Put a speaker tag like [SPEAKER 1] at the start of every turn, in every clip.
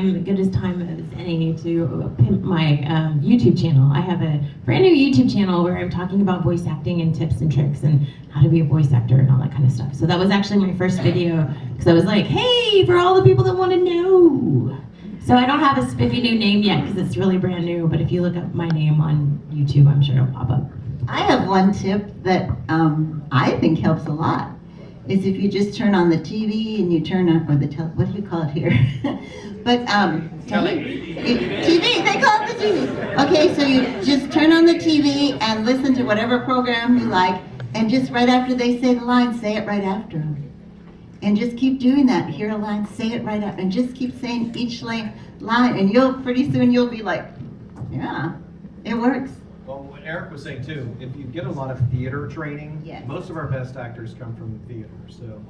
[SPEAKER 1] the goodest time as any to pimp my YouTube channel. I have a brand new YouTube channel where I'm talking about voice acting and tips and tricks and how to be a voice actor and all that kind of stuff. So that was actually my first video because I was like, hey, for all the people that want to know. So I don't have a spiffy new name yet because it's really brand new, but if you look up my name on YouTube, I'm sure it'll pop up.
[SPEAKER 2] I have one tip that I think helps a lot. Is if you just turn on the TV and you turn on, or the what do you call it here? But TV, they call it the TV. Okay, so you just turn on the TV and listen to whatever program you like, and just right after they say the line, say it right after them. And just keep doing that. Hear a line, say it right after, and just keep saying each line, and pretty soon you'll be like, yeah, it works.
[SPEAKER 3] Well, what Eric was saying too, if you get a lot of theater training,
[SPEAKER 2] yes.
[SPEAKER 3] Most of our best actors come from theater. So,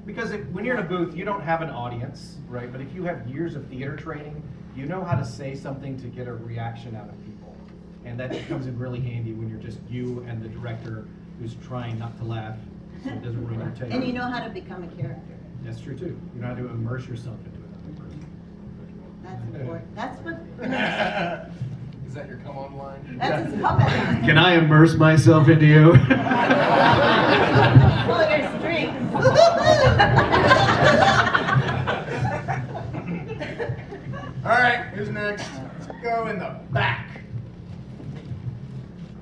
[SPEAKER 3] because when you're in a booth, you don't have an audience, right? But if you have years of theater training, you know how to say something to get a reaction out of people. And that comes in really handy when you're just you and the director who's trying not to laugh so it doesn't ruin your take.
[SPEAKER 2] And you know how to become a character.
[SPEAKER 3] That's true too. You know how to immerse yourself into another person.
[SPEAKER 2] That's important. That's what...
[SPEAKER 4] Is that your come on line?
[SPEAKER 2] That's his puppet.
[SPEAKER 3] Can I immerse myself into you?
[SPEAKER 2] Pull your strings.
[SPEAKER 4] All right, who's next? Let's go in the back.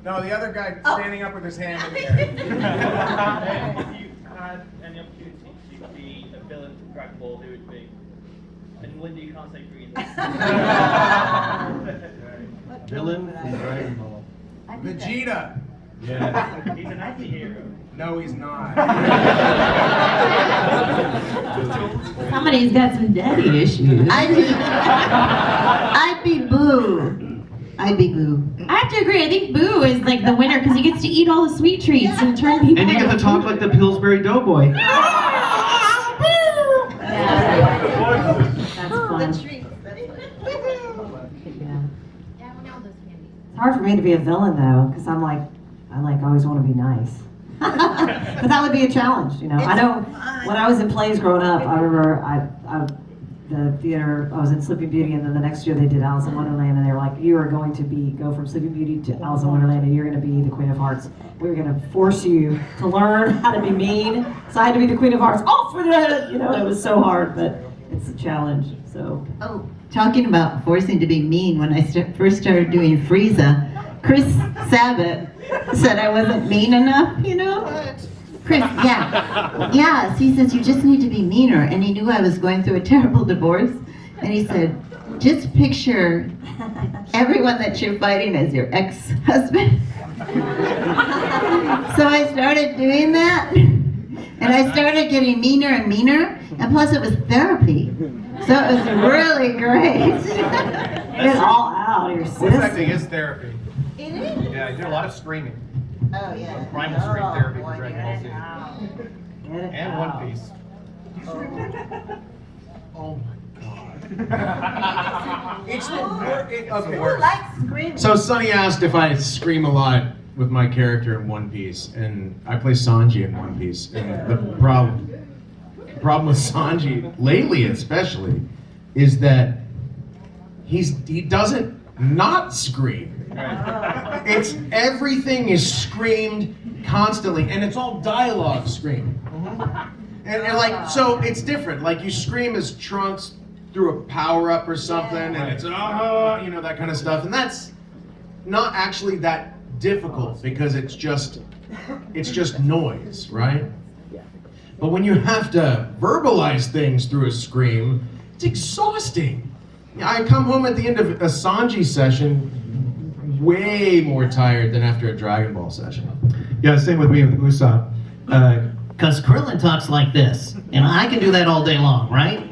[SPEAKER 4] No, the other guy standing up with his hand in the air.
[SPEAKER 5] If you had any opportunity to be a villain from Dragon Ball, who would it be? And Linda, you can't say for either.
[SPEAKER 3] Villain from Dragon Ball.
[SPEAKER 4] Vegeta.
[SPEAKER 3] Yeah.
[SPEAKER 5] He's an anti-hero.
[SPEAKER 4] No, he's not.
[SPEAKER 1] Somebody's got some daddy issues.
[SPEAKER 2] I'd be Boo. I'd be Boo.
[SPEAKER 1] I have to agree. I think Boo is like the winner because he gets to eat all the sweet treats and turn people.
[SPEAKER 3] And you get to talk like the Pillsbury Doughboy.
[SPEAKER 1] That's fun.
[SPEAKER 2] The treats.
[SPEAKER 6] It's hard for me to be a villain though, because I always want to be nice. But that would be a challenge, you know. I know when I was in plays growing up, I remember the theater, I was in Sleeping Beauty, and then the next year they did Alice in Wonderland, and they were like, you are going to go from Sleeping Beauty to Alice in Wonderland, and you're going to be the Queen of Hearts. We're going to force you to learn how to be mean. So I had to be the Queen of Hearts. Oh, for that! You know, it was so hard, but it's a challenge. So.
[SPEAKER 2] Oh, talking about forcing to be mean, when I first started doing Frieza, Chris Sabat said I wasn't mean enough, you know? Chris, yeah. Yes, he says, you just need to be meaner. And he knew I was going through a terrible divorce. And he said, just picture everyone that you're fighting as your ex-husband. So I started doing that. And I started getting meaner and meaner. And plus it was therapy. So it was really great.
[SPEAKER 6] Get it all out of your
[SPEAKER 4] Voice
[SPEAKER 6] system.
[SPEAKER 4] acting is therapy.
[SPEAKER 2] It is?
[SPEAKER 3] Yeah, I do a lot of screaming.
[SPEAKER 2] Oh, yeah.
[SPEAKER 3] Primal scream therapy for
[SPEAKER 2] boy,
[SPEAKER 3] Dragon Ball Z.
[SPEAKER 6] Get it
[SPEAKER 3] And
[SPEAKER 6] out.
[SPEAKER 3] One Piece.
[SPEAKER 4] Oh my god. It's the worst.
[SPEAKER 2] Who likes screaming?
[SPEAKER 7] So Sonny asked if I scream a lot with my character in One Piece, and I play Sanji in One Piece. And the problem with Sanji, lately especially, is that he doesn't not scream. It's everything is screamed constantly, and it's all dialogue scream. And like, so it's different. Like you scream as Trunks through a power-up or something, and it's you know, that kind of stuff. And that's not actually that difficult because it's just noise, right? But when you have to verbalize things through a scream, it's exhausting. I come home at the end of a Sanji session way more tired than after a Dragon Ball session.
[SPEAKER 8] Yeah, same with me with Usopp. Because Krillin talks like this, and I can do that all day long, right?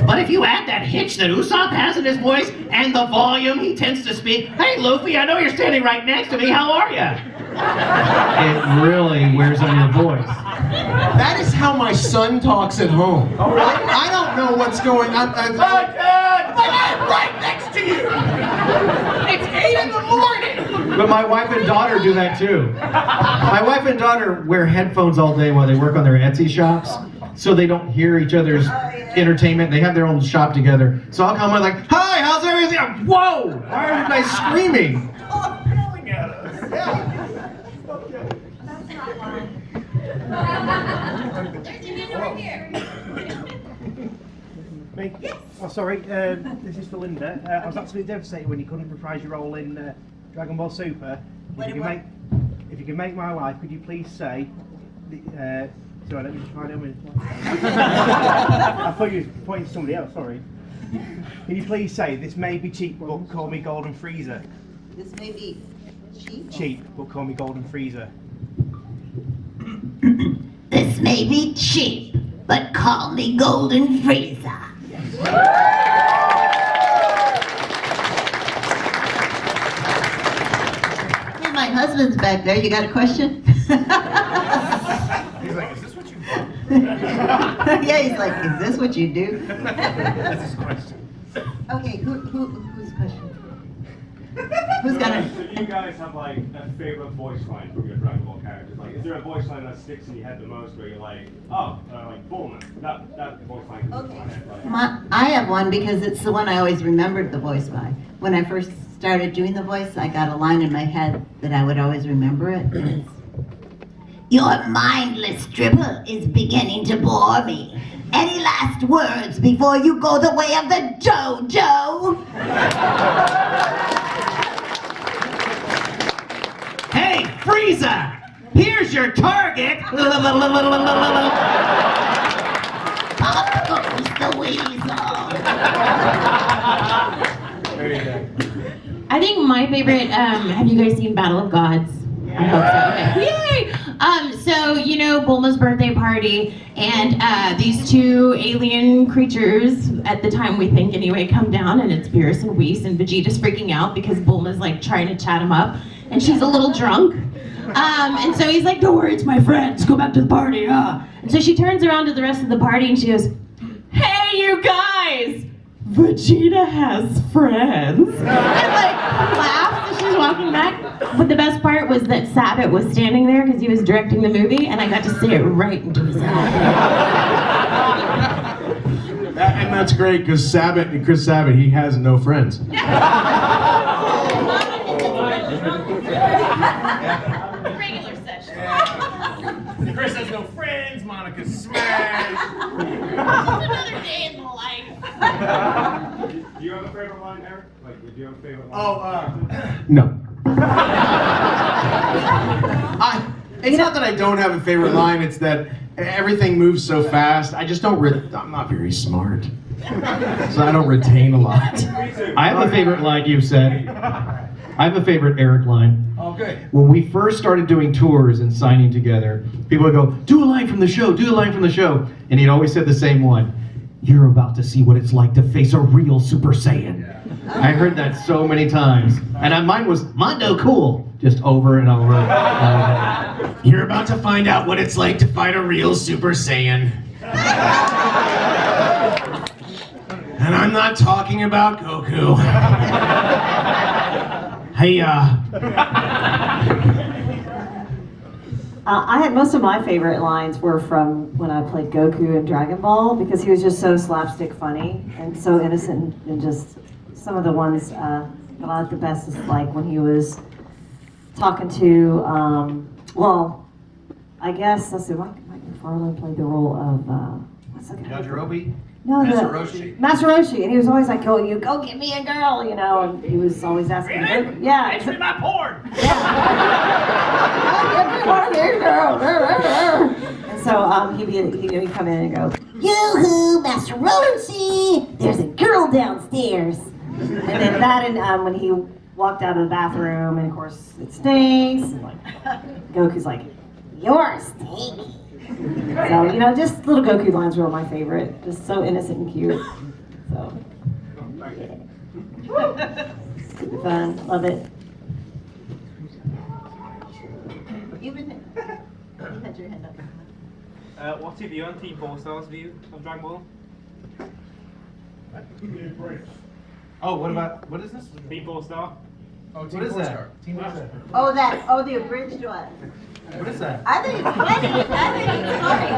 [SPEAKER 8] But if you add that hitch that Usopp has in his voice and the volume he tends to speak, hey Luffy, I know you're standing right next to me, how are ya? It really wears on your voice.
[SPEAKER 7] That is how my son talks at home.
[SPEAKER 8] Oh, really?
[SPEAKER 7] I don't know what's going on.
[SPEAKER 8] But I'm right next to you! It's 8 in the morning! But my wife and daughter do that too. My wife and daughter wear headphones all day while they work on their Etsy shops.
[SPEAKER 7] so they don't hear each other's entertainment. They have their own shop together. So I'll come in like, hi, how's everything? Whoa, why are you guys screaming?
[SPEAKER 4] Yelling at us.
[SPEAKER 9] Me? Oh, sorry. This is for Linda. I was absolutely devastated when you couldn't reprise your role in Dragon Ball Super. If you can make my life, could you please say? Sorry, let me just find it a minute. I thought you were pointing to somebody else. Sorry. Can you please say this may be cheap, but call me Golden Freezer?
[SPEAKER 2] This may be cheap.
[SPEAKER 9] Cheap, but call me Golden Freezer.
[SPEAKER 10] This may be cheap, but call me Golden Freezer.
[SPEAKER 2] Hey, my husband's back there. You got a question?
[SPEAKER 4] He's like, is this what you do?
[SPEAKER 2] Yeah, he's like, is this what you do?
[SPEAKER 4] That's his question.
[SPEAKER 2] Okay, whose question? Who's got
[SPEAKER 11] So
[SPEAKER 2] it?
[SPEAKER 11] you guys have like a favorite voice line from your Dragon Ball characters. Like, is there a voice line that sticks in your head the most, where you're like, oh, like Bulma, that voice line comes into my head. Like,
[SPEAKER 2] I have one because it's the one I always remembered the voice by. When I first started doing the voice, I got a line in my head that I would always remember it. And it's,
[SPEAKER 10] Your mindless stripper is beginning to bore me. Any last words before you go the way of the JoJo?
[SPEAKER 8] Hey, Frieza! Here's your target!
[SPEAKER 10] Up goes the weasel.
[SPEAKER 3] There you go.
[SPEAKER 1] I think my favorite, have you guys seen Battle of Gods? I hope so. Okay. Yay! So, you know, Bulma's birthday party, and these two alien creatures, at the time we think anyway, come down, and it's Beerus and Whis, and Vegeta's freaking out because Bulma's like trying to chat him up, and she's a little drunk. And so he's like, don't worry, it's my friends, go back to the party. And so she turns around to the rest of the party and she goes, hey, you guys! Vegeta has friends. And like laughs as she's walking back. But the best part was that Sabat was standing there because he was directing the movie, and I got to say it right into his head.
[SPEAKER 7] And that's great because Chris Sabat, he has no friends.
[SPEAKER 1] Regular session.
[SPEAKER 4] Chris has no friends. Monica smashed.
[SPEAKER 1] Another day in the life.
[SPEAKER 11] do you have a favorite line, Eric? Like, do you have a favorite line?
[SPEAKER 7] No. It's not that I don't have a favorite line, it's that everything moves so fast, I just don't, I'm not very smart. So I don't retain a lot.
[SPEAKER 8] I have a favorite line you've said. I have a favorite Eric line.
[SPEAKER 4] Oh, good.
[SPEAKER 8] When we first started doing tours and signing together, people would go, do a line from the show, do a line from the show. And he'd always said the same one. You're about to see what it's like to face a real Super Saiyan. I heard that so many times. And mine was, Mondo cool, just over and over.
[SPEAKER 7] You're about to find out what it's like to fight a real Super Saiyan. And I'm not talking about Goku. Hey,
[SPEAKER 6] I had most of my favorite lines were from when I played Goku in Dragon Ball because he was just so slapstick funny and so innocent, and just some of the ones that I like the best is like when he was talking to, well, I guess, let's see, Mike McFarlane played the role of, what's the guy?
[SPEAKER 3] Yajirobe?
[SPEAKER 6] No,
[SPEAKER 3] Master Roshi?
[SPEAKER 6] Master Roshi, and he was always like, go get me a girl, you know, and he was always asking,
[SPEAKER 4] Really?
[SPEAKER 6] yeah.
[SPEAKER 4] It's in my porn.
[SPEAKER 6] And so he'd come in and go,
[SPEAKER 10] Yoo-hoo, Master Roshi! There's a girl downstairs.
[SPEAKER 6] and then that, and when he walked out of the bathroom, and of course it stinks, and like Goku's like, you're stinky. So, you know, just little Goku lines were my favorite. Just so innocent and cute. So, super fun. Love it.
[SPEAKER 2] You had your hand up.
[SPEAKER 5] What's your view on Team 4-Star's view of Dragon Ball?
[SPEAKER 3] Oh, what is this?
[SPEAKER 5] Team 4-Star?
[SPEAKER 3] Oh,
[SPEAKER 4] Team
[SPEAKER 3] what is
[SPEAKER 4] Four
[SPEAKER 3] that?
[SPEAKER 4] Star.
[SPEAKER 3] Team Four Star.
[SPEAKER 2] Oh, the abridged one.
[SPEAKER 3] What is that?
[SPEAKER 2] I think it's funny. I think it's funny.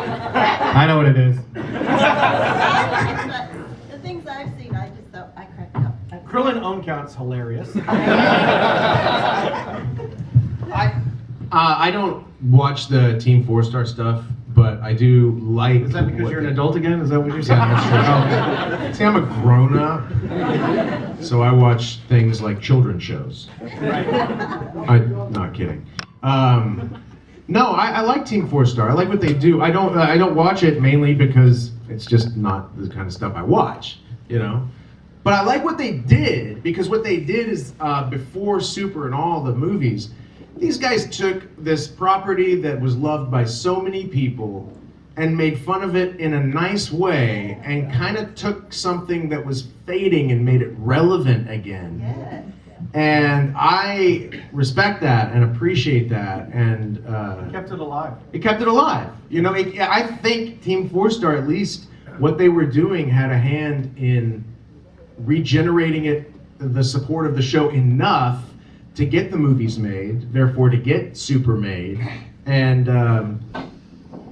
[SPEAKER 8] I know what it is.
[SPEAKER 2] The things I've seen, I just thought I cracked up.
[SPEAKER 3] Krillin own count's hilarious.
[SPEAKER 7] I don't watch the Team 4-Star stuff, but I do like.
[SPEAKER 8] Is that because you're an adult again? Is that what you're saying?
[SPEAKER 7] Yeah, that's true. See, I'm a grown up, so I watch things like children's shows. I'm not kidding. No, I like Team 4-Star. I like what they do. I don't watch it mainly because it's just not the kind of stuff I watch, you know. But I like what they did, because what they did is before Super and all the movies, these guys took this property that was loved by so many people and made fun of it in a nice way, and kind of took something that was fading and made it relevant again.
[SPEAKER 2] Yes.
[SPEAKER 7] And I respect that and appreciate that, and
[SPEAKER 3] Kept it alive.
[SPEAKER 7] it kept it alive. You know, I think Team 4-Star, at least what they were doing, had a hand in regenerating it, the support of the show enough to get the movies made, therefore to get Super made, and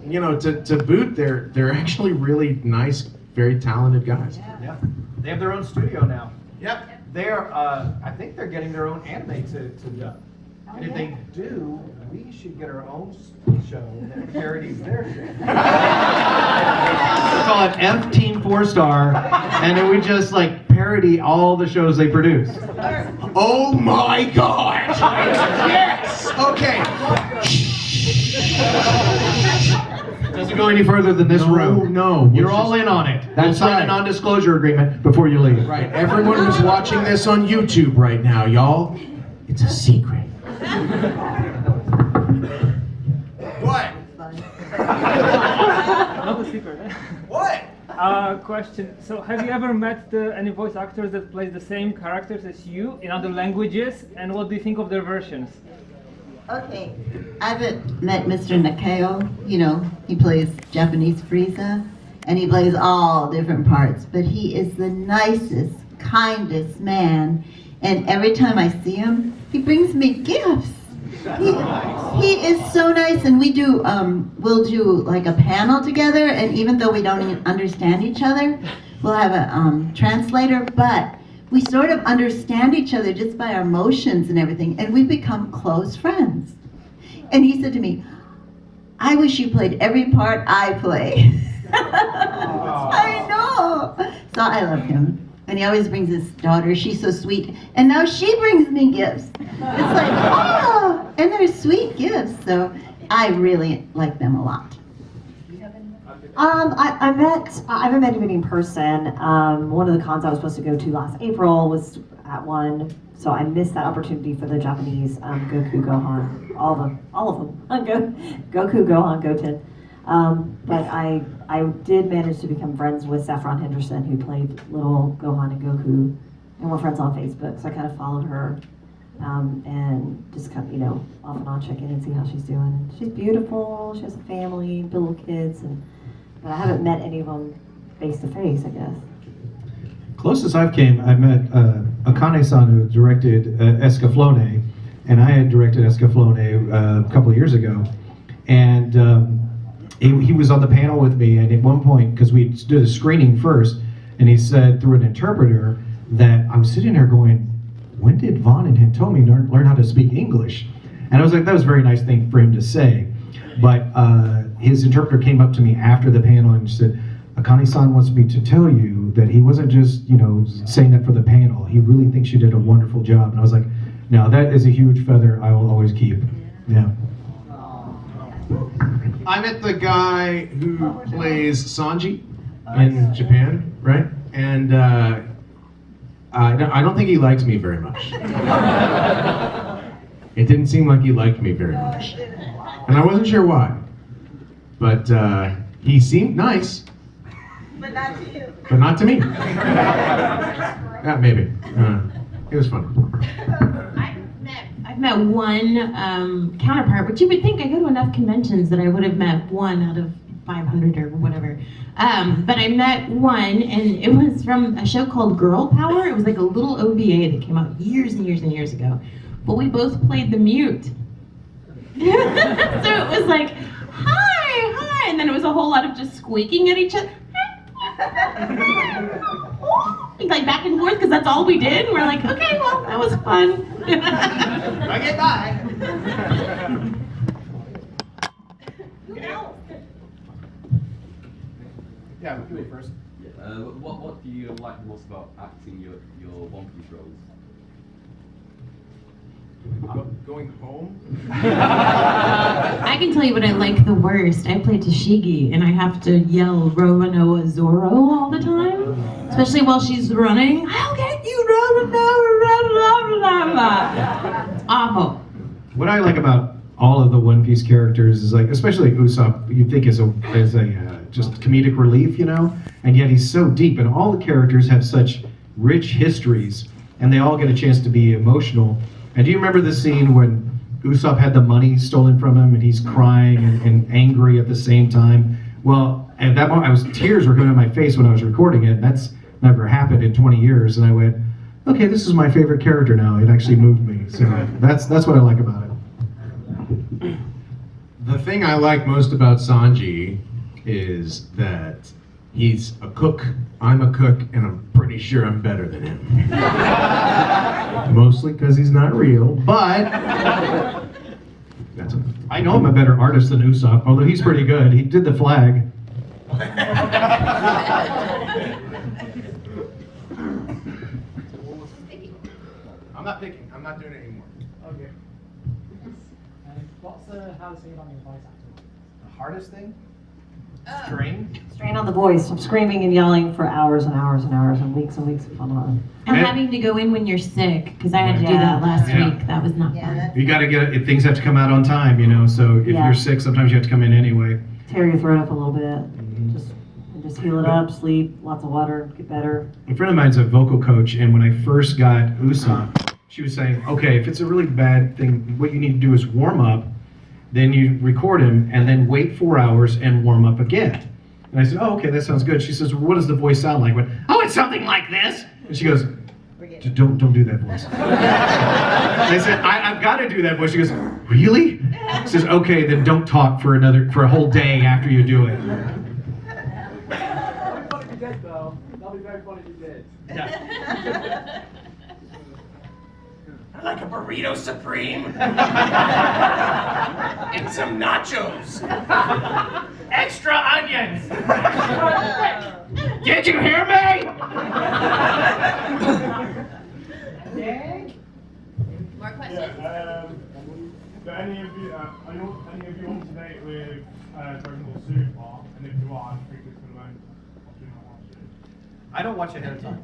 [SPEAKER 7] you know, to boot, they're actually really nice, very talented guys.
[SPEAKER 3] Yeah. They have their own studio now.
[SPEAKER 4] Yep.
[SPEAKER 3] They're, I think they're getting their own anime to dub. And if they do, we should get our own show that parodies their show.
[SPEAKER 8] We call it F Team 4-Star, and then we just like parody all the shows they produce.
[SPEAKER 7] Oh my God! Yes! Okay.
[SPEAKER 8] Doesn't go any further than this room.
[SPEAKER 7] No.
[SPEAKER 8] You're all in on it. We'll
[SPEAKER 7] That's
[SPEAKER 8] sign
[SPEAKER 7] right.
[SPEAKER 8] a non-disclosure agreement before you leave.
[SPEAKER 7] Right, everyone who's watching this on YouTube right now, y'all, it's a secret.
[SPEAKER 4] What?
[SPEAKER 5] Not a secret.
[SPEAKER 4] What?
[SPEAKER 5] Question. So, have you ever met any voice actors that play the same characters as you in other languages, and what do you think of their versions?
[SPEAKER 2] Okay, I've met Mr. Nakao. You know, he plays Japanese Frieza, and he plays all different parts, but he is the nicest, kindest man, and every time I see him, he brings me gifts. He is so nice, and we'll do like a panel together, and even though we don't even understand each other, we'll have a translator, but we sort of understand each other just by our motions and everything, and we become close friends. And he said to me, I wish you played every part I play. I know. So I love him. And he always brings his daughter. She's so sweet. And now she brings me gifts. It's like, oh, and they're sweet gifts. So I really like them a lot.
[SPEAKER 6] I haven't met anybody in person. One of the cons I was supposed to go to last April was at one, so I missed that opportunity for the Japanese Goku, Gohan, all of them. Goku, Gohan, Goten. But I did manage to become friends with Saffron Henderson, who played little Gohan and Goku, and we're friends on Facebook. So I kind of followed her and just kind of, you know, off and on check in and see how she's doing. She's beautiful. She has a family, little kids, but I haven't met any of them face to face, I guess.
[SPEAKER 12] Closest I've came, I met Akane-san, who directed Escaflowne, and I had directed Escaflowne a couple of years ago. And he was on the panel with me, and at one point, because we did a screening first, and he said through an interpreter that I'm sitting there going, when did Vaughn and Hintomi learn how to speak English? And I was like, that was a very nice thing for him to say. But his interpreter came up to me after the panel and said, Akane-san wants me to tell you that he wasn't just, you know, saying that for the panel. He really thinks you did a wonderful job. And I was like, now that is a huge feather I will always keep. Yeah.
[SPEAKER 7] I met the guy who plays Sanji in Japan, right? And I don't think he likes me very much. It didn't seem like he liked me very much. And I wasn't sure why. But he seemed nice.
[SPEAKER 2] But not to you.
[SPEAKER 7] But not to me. Yeah, maybe. It was fun.
[SPEAKER 1] I've met one counterpart, which you would think I go to enough conventions that I would have met one out of 500 or whatever. But I met one, and it was from a show called Girl Power. It was like a little OVA that came out years and years and years ago. But we both played the mute. So it was like, hi, and then it was a whole lot of just squeaking at each other. Like back and forth, because that's all we did. And we're like, okay, well, that was fun.
[SPEAKER 4] Okay, bye.
[SPEAKER 3] Yeah, we go first.
[SPEAKER 13] What do you like most about acting your One Piece roles?
[SPEAKER 3] Going home?
[SPEAKER 1] I can tell you what I like the worst. I play Tashigi, and I have to yell Roanoa Zoro all the time, especially while she's running. I'll get you, Roanoa. It's awful.
[SPEAKER 12] What I like about all of the One Piece characters is like, especially Usopp, you think is a just comedic relief, you know, and yet he's so deep, and all the characters have such rich histories, and they all get a chance to be emotional. And do you remember the scene when Usopp had the money stolen from him, and he's crying and angry at the same time? Well, at that moment, tears were coming to my face when I was recording it. And that's never happened in 20 years, and I went, okay, this is my favorite character now. It actually moved me. So that's what I like about it.
[SPEAKER 7] The thing I like most about Sanji is that he's a cook, I'm a cook, and I'm pretty sure I'm better than him. Mostly because he's not real, but that's okay.
[SPEAKER 12] I know I'm a better artist than Usopp, although he's pretty good. He did the flag.
[SPEAKER 3] I'm not picking. I'm not doing it anymore.
[SPEAKER 9] Okay. What's the hardest thing about your voice acting?
[SPEAKER 3] The hardest thing? Strain.
[SPEAKER 6] Strain on the voice. I'm screaming and yelling for hours and hours and hours and weeks of fun.
[SPEAKER 1] And having to go in when you're sick, because I had to do that last week. That was not fun.
[SPEAKER 12] You got to get it. Things have to come out on time, you know. So if you're sick, sometimes you have to come in anyway.
[SPEAKER 6] Tear your throat up a little bit. Just heal it up. Sleep. Lots of water. Get better.
[SPEAKER 12] A friend of mine's a vocal coach, and when I first got Usopp, she was saying, okay, if it's a really bad thing, what you need to do is warm up. Then you record him, and then wait 4 hours and warm up again. And I said, oh, okay, that sounds good. She says, well, what does the voice sound like? I went, oh, it's something like this. And she goes, don't do that voice. And I said, I've got to do that voice. She goes, really? She says, okay, then don't talk for a whole day after you do it.
[SPEAKER 9] That'll be funny if you did, though. That'll be very funny if you did.
[SPEAKER 8] Yeah. I like a burrito supreme. And some nachos. Extra onions. Did you hear me?
[SPEAKER 14] More questions?
[SPEAKER 11] Do any of you, are any of you on to date with Dragonball Super? And if you are, I think it's going to end.
[SPEAKER 3] I don't watch ahead of time.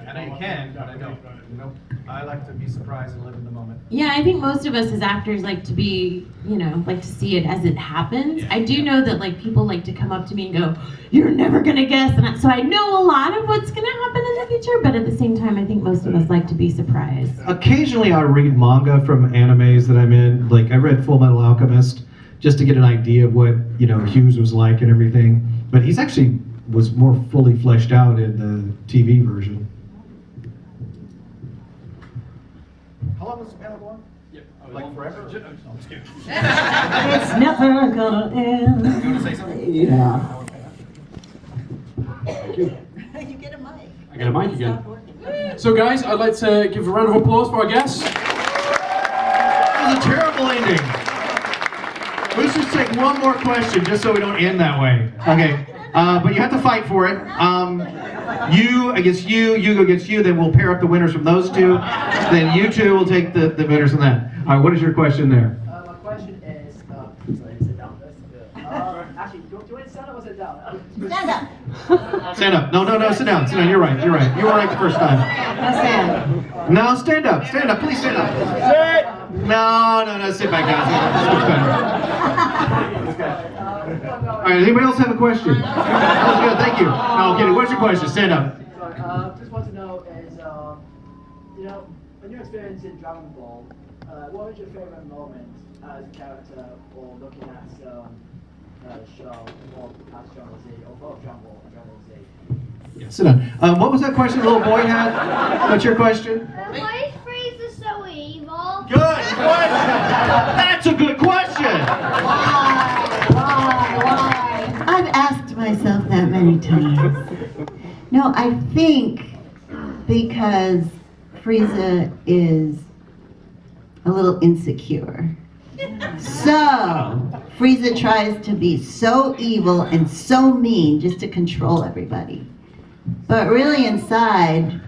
[SPEAKER 3] I know you can, but I don't. Nope. I like to be surprised and live in the moment.
[SPEAKER 1] Yeah, I think most of us as actors like to be, like to see it as it happens. I do know that like people like to come up to me and go, "You're never gonna guess," and so I know a lot of what's gonna happen in the future. But at the same time, I think most of us like to be surprised.
[SPEAKER 12] Occasionally, I read manga from animes that I'm in. Like I read Full Metal Alchemist just to get an idea of what Hughes was like and everything. But he's actually was more fully fleshed out in the TV version.
[SPEAKER 3] How long was the panel going?
[SPEAKER 13] Yep.
[SPEAKER 3] Like forever? I'm just kidding.
[SPEAKER 6] It's never gonna end.
[SPEAKER 3] You want to say something?
[SPEAKER 6] Yeah.
[SPEAKER 15] Thank you.
[SPEAKER 2] You get a mic.
[SPEAKER 15] I get a mic again. So guys, I'd like to give a round of applause for our guests.
[SPEAKER 12] That was a terrible ending. Let's just take one more question just so we don't end that way. Okay. But you have to fight for it. You against you against you, then we'll pair up the winners from those two. Then you two will take the winners from that. All right, what is your question there?
[SPEAKER 9] My question is, sorry, sit down first. Actually, do you want to stand up or sit down?
[SPEAKER 2] Stand up.
[SPEAKER 12] Stand up. No, sit down. Sit down. You're right. You were right the first time. No, stand up. Stand up. Please stand up.
[SPEAKER 9] Sit!
[SPEAKER 12] No, sit back down. Much better. All right, anybody else have a question? That was good, thank you. No, I'm kidding. What's your question? Stand up.
[SPEAKER 9] Sorry, just want to know is, when you're experiencing Dragon Ball, what was your favorite moment as a character or looking at show involved as Dragon Ball Z or both Dragon Ball and Dragon Ball Z?
[SPEAKER 12] Yeah, sit down. What was that question the little boy had? What's your question?
[SPEAKER 14] Why is Frieza so evil?
[SPEAKER 8] Good question! That's a good question!
[SPEAKER 2] Why? I've asked myself that many times. No, I think because Frieza is a little insecure. So, Frieza tries to be so evil and so mean just to control everybody. But really inside,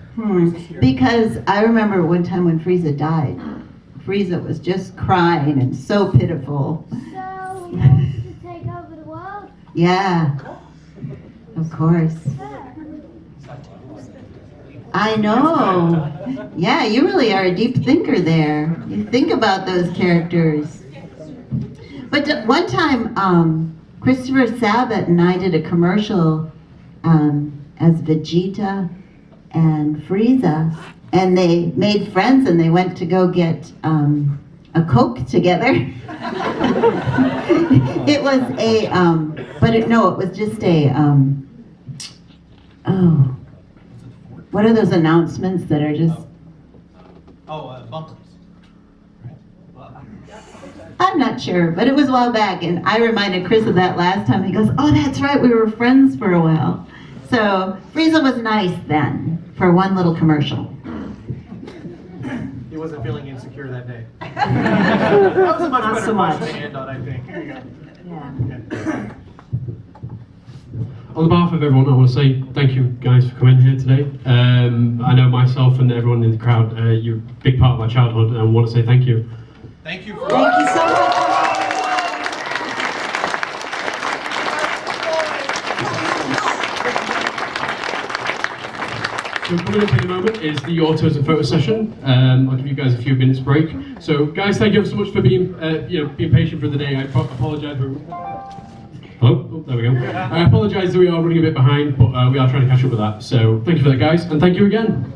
[SPEAKER 2] because I remember one time when Frieza died, Frieza was just crying and so pitiful.
[SPEAKER 14] So he wants to take over the world?
[SPEAKER 2] Yeah, of course. I know. Yeah, you really are a deep thinker there. You think about those characters. But one time, Christopher Sabat and I did a commercial as Vegeta and Frieza, and they made friends and they went to go get a Coke together. It was a, it was just a, what are those announcements that are just...
[SPEAKER 3] Bumpers.
[SPEAKER 2] I'm not sure, but it was a while back, and I reminded Chris of that last time. He goes, oh, that's right, we were friends for a while. So, Frieza was nice then, for one little commercial.
[SPEAKER 3] He wasn't feeling insecure that day. That was a much
[SPEAKER 6] Not
[SPEAKER 3] better
[SPEAKER 6] so much.
[SPEAKER 3] question to end on, I think. Here you go.
[SPEAKER 6] Yeah.
[SPEAKER 15] On behalf of everyone, I want to say thank you guys for coming here today. I know myself and everyone in the crowd, you're a big part of my childhood, and I want to say thank you.
[SPEAKER 3] Thank you.
[SPEAKER 2] Thank you so much.
[SPEAKER 15] So coming up in a moment is the autos and photo session. I'll give you guys a few minutes break. So guys, thank you so much for being being patient for the day. I apologise for... Hello? Oh, there we go. I apologise that we are running a bit behind, but we are trying to catch up with that. So thank you for that, guys, and thank you again.